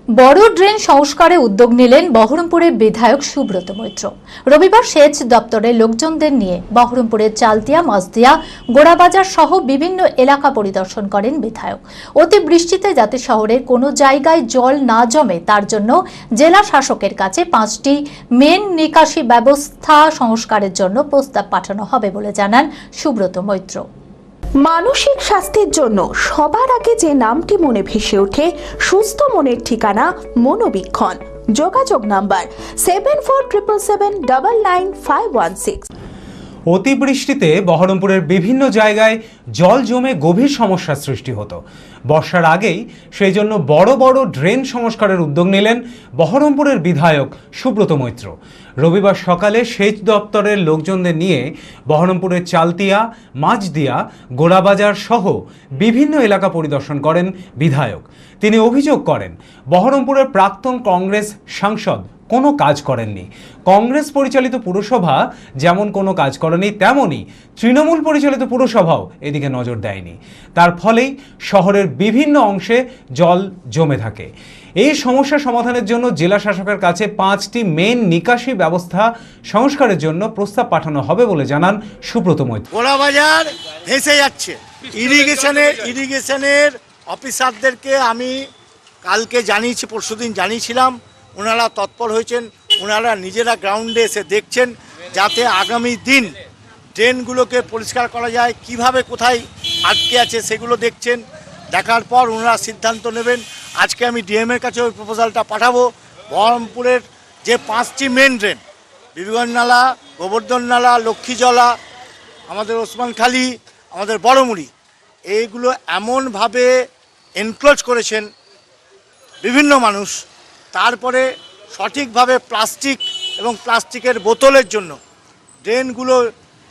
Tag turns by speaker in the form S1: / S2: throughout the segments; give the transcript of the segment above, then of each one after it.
S1: বড় ড্রেন সংস্কারে উদ্যোগ নিলেন বহরমপুরের বিধায়ক সুব্রত মৈত্র। রবিবার সেচ দপ্তরের লোকজনদের নিয়ে বহরমপুরের চালতিয়া, মাঝদিয়া, গোড়াবাজার সহ বিভিন্ন এলাকা পরিদর্শন করেন বিধায়ক। অতি বৃষ্টিতে যাতে শহরের কোনো জায়গায় জল না জমে তার জন্য জেলা শাসকের কাছে 5টি মেন নিকাশি ব্যবস্থা সংস্কারের জন্য প্রস্তাব পাঠানো হবে বলে জানান সুব্রত মৈত্র।
S2: মানসিক স্বাস্থ্যের জন্য সবার আগে যে নামটি মনে ভেসে ওঠে সুস্থ মনের ঠিকানা মনোবীক্ষণ। যোগাযোগ নাম্বার 7477799516।
S3: অতিবৃষ্টিতে বহরমপুরের বিভিন্ন জায়গায় জল জমে গভীর সমস্যার সৃষ্টি হতো। বর্ষার আগেই সেই জন্য বড় বড় ড্রেন সংস্কারের উদ্যোগ নিলেন বহরমপুরের বিধায়ক সুব্রত মৈত্র। রবিবার সকালে সেচ দপ্তরের লোকজনদের নিয়ে বহরমপুরের চালতিয়া, মাঝদিয়া, গোড়াবাজার সহ বিভিন্ন এলাকা পরিদর্শন করেন বিধায়ক। তিনি অভিযোগ করেন, বহরমপুরের প্রাক্তন কংগ্রেস সাংসদ কোনো কাজ করেননি। কংগ্রেস পরিচালিত পুরসভা যেমন কোনো কাজ করেনি, তেমনই তৃণমূল পরিচালিত পুরসভাও এদিকে নজর দেয়নি। তার ফলেই শহরের বিভিন্ন অংশে জল জমে থাকে। এই সমস্যা সমাধানের জন্য জেলা শাসকের কাছে 5টি মেন নিকাশি ব্যবস্থা সংস্কারের জন্য প্রস্তাব পাঠানো হবে বলে জানান সুব্রত মৈত্র।
S4: গোড়াবাজার ভেসে যাচ্ছে। ইরিগেশনের অফিসারদেরকে আমি কালকে জানিয়েছি, পরশুদিন জানিয়েছিলাম। ওনারা তৎপর হয়েছেন, ওনারা নিজেরা গ্রাউন্ডে এসে দেখছেন যাতে আগামী দিন ড্রেনগুলোকে পরিষ্কার করা যায়, কিভাবে কোথায় আটকে আছে সেগুলো দেখছেন। দেখার পর ওনারা সিদ্ধান্ত নেবেন। আজকে আমি ডিএমের কাছে ওই প্রপোজালটা পাঠাবো। বহরমপুরের যে 5টি মেন ড্রেন, বিবিগঞ্জ নালা, গোবর্ধন নালা, লক্ষ্মীজলা, আমাদের ওসমানখালি, আমাদের বড়মুড়ি, এইগুলো এমনভাবে এনক্লোজ করেছেন বিভিন্ন মানুষ। তারপরে সঠিকভাবে প্লাস্টিক এবং প্লাস্টিকের বোতলের জন্য ড্রেনগুলো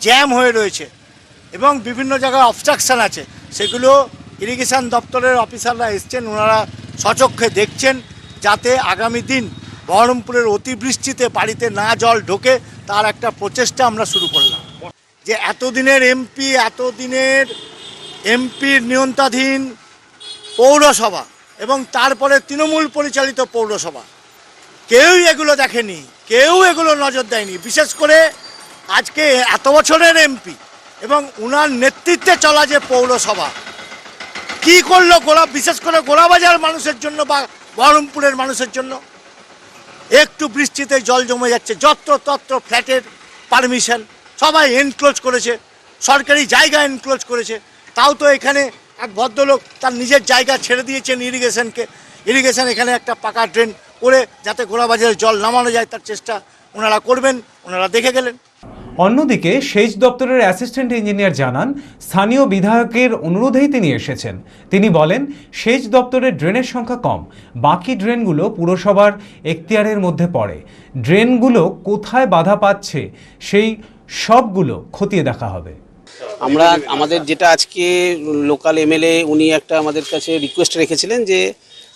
S4: জ্যাম হয়ে রয়েছে এবং বিভিন্ন জায়গায় অবস্ট্রাকশান আছে। সেগুলো ইরিগেশন দপ্তরের অফিসাররা এসছেন, ওনারা সচক্ষে দেখছেন যাতে আগামী দিন বহরমপুরের অতিবৃষ্টিতে বাড়িতে না জল ঢোকে, তার একটা প্রচেষ্টা আমরা শুরু করলাম। যে এতদিনের এমপির নিয়ন্ত্রণাধীন পৌরসভা এবং তারপরে তৃণমূল পরিচালিত পৌরসভা, কেউই এগুলো দেখেনি, কেউ এগুলো নজর দেয়নি। বিশেষ করে আজকে এত বছরের এমপি এবং উনার নেতৃত্বে চলা যে পৌরসভা কি করলো বিশেষ করে গোড়াবাজার মানুষের জন্য বা বহরমপুরের মানুষের জন্য। একটু বৃষ্টিতে জল জমে যাচ্ছে, যত্র ফ্ল্যাটের পারমিশন সবাই এনক্লোজ করেছে, সরকারি জায়গা এনক্লোজ করেছে। তাও তো এখানে এক ভদ্রলোক তার নিজের জায়গা ছেড়ে দিয়েছেন ইরিগেশন এখানে একটা পাকা ড্রেন করে যাতে গোড়াবাজারে জল নামানো যায় তার চেষ্টা ওনারা করবেন, ওনারা দেখে গেলেন।
S3: অন্যদিকে সেচ দপ্তরের অ্যাসিস্ট্যান্ট ইঞ্জিনিয়ার জানান, স্থানীয় বিধায়কের অনুরোধেই তিনি এসেছেন। তিনি বলেন, সেচ দপ্তরের ড্রেনের সংখ্যা কম, বাকি ড্রেনগুলো পুরসভার এখতিয়ারের মধ্যে পড়ে। ড্রেনগুলো কোথায় বাধা পাচ্ছে সেই সবগুলো খতিয়ে দেখা হবে।
S5: আমরা আমাদের যেটা আজকে লোকাল এমএলএ উনি একটা আমাদের কাছে রিকোয়েস্ট রেখেছিলেন যে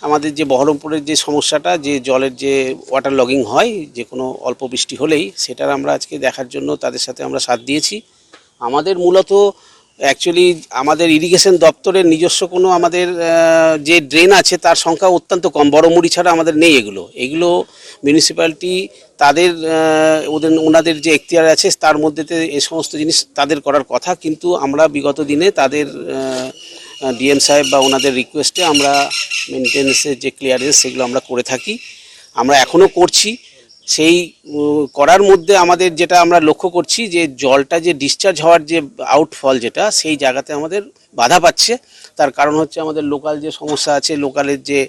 S5: আমাদের যে বহরমপুরের যে সমস্যাটা, যে জলের যে ওয়াটার লগিং হয় যে কোনো অল্প বৃষ্টি হলেই, সেটার আমরা আজকে দেখার জন্য তাদের সাথে আমরা সাথ দিয়েছি। আমাদের মূলত অ্যাকচুয়ালি আমাদের ইরিগেশন দপ্তরের নিজস্ব কোনো আমাদের যে ড্রেন আছে তার সংখ্যা অত্যন্ত কম, বড়মুড়ি ছাড়া আমাদের নেই। এগুলো মিউনিসিপ্যালিটি তাদের ওনাদের যে এখতিয়ার আছে তার মধ্যেতে এই সমস্ত জিনিস তাদের করার কথা। কিন্তু আমরা বিগত দিনে তাদের ডিএম সাহেব বা ওনাদের রিকোয়েস্টে আমরা মেনটেন্যান্সের যে ক্লিয়ারেন্স সেগুলো আমরা করে থাকি, আমরা এখনও করছি। সেই করার মধ্যে আমাদের যেটা আমরা লক্ষ্য করছি যে জলটা যে ডিসচার্জ হওয়ার যে আউটফল যেটা সেই জায়গাতে আমাদের বাধা পাচ্ছে। তার কারণ হচ্ছে আমাদের লোকাল যে সমস্যা আছে, লোকালের যে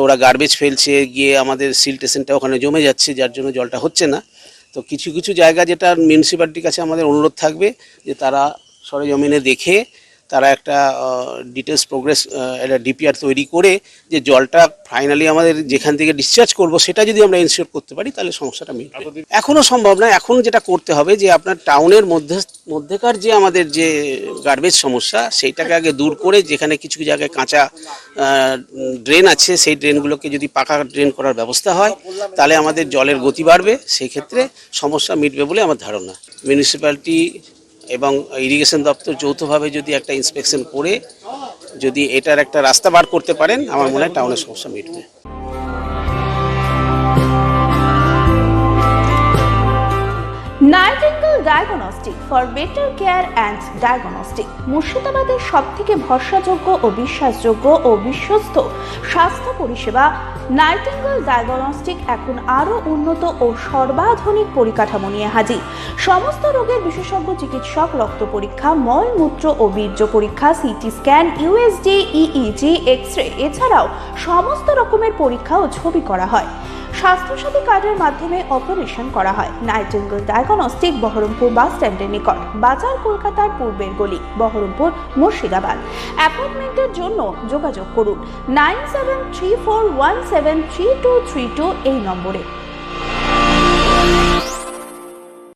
S5: ওরা গার্বেজ ফেলছে গিয়ে আমাদের সিল স্টেশনটা ওখানে জমে যাচ্ছে, যার জন্য জলটা হচ্ছে না। তো কিছু কিছু জায়গা যেটা মিউনিসিপ্যালিটির কাছে আমাদের অনুরোধ থাকবে যে তারা সরেজমিনে দেখে তারা একটা ডিটেলস প্রোগ্রেস একটা ডিপিআর তৈরি করে যে জলটা ফাইনালি আমাদের যেখান থেকে ডিসচার্জ করব সেটা যদি আমরা ইনশিওর করতে পারি তাহলে সমস্যাটা মিটবে। এখনও সম্ভব না। এখন যেটা করতে হবে যে আপনার টাউনের মধ্যেকার যে আমাদের যে গার্বেজ সমস্যা সেইটাকে আগে দূর করে, যেখানে কিছু জায়গায় কাঁচা ড্রেন আছে সেই ড্রেনগুলোকে যদি পাকা ড্রেন করার ব্যবস্থা হয় তাহলে আমাদের জলের গতি বাড়বে, সেই ক্ষেত্রে সমস্যা মিটবে বলে আমার ধারণা। মিউনিসিপ্যালিটি এবং ইরিগেশন দপ্তর যৌথভাবে যদি একটা ইন্সপেকশন করে যদি এটার একটা রাস্তা বার করতে পারেন, আমার মনে হয় টাউনের সমস্যা মিটবে।
S2: Nightingale diagnostic for better care and diagnostic মুর্শিদাবাদের সবথেকে ভরসাযোগ্য ও বিশ্বাসযোগ্য ও বিশ্বস্ত স্বাস্থ্য পরিষেবা নাইটিঙ্গেল ডায়াগনস্টিক এখন আরও উন্নত ও সর্বাধুনিক পরিকাঠামো নিয়ে হাজির। সমস্ত রোগের বিশেষজ্ঞ চিকিৎসক, রক্ত পরীক্ষা, মলমূত্র ও বীর্য পরীক্ষা, CT scan, USG, EEG, X-ray এছাড়াও সমস্ত রকমের পরীক্ষা ও ছবি করা হয়। স্বাস্থ্যসাথী কার্ডের মাধ্যমে অপারেশন করা হয়। নাইটিঙ্গেল ডায়াগনস্টিক বহরমপুর বাস স্ট্যান্ডের নিকট, বাজার, কলকাতার পূর্বের গলি, বহরমপুর, মুর্শিদাবাদ। অ্যাপয়েন্টমেন্টের জন্য যোগাযোগ করুন 9734173232 এই নম্বরে।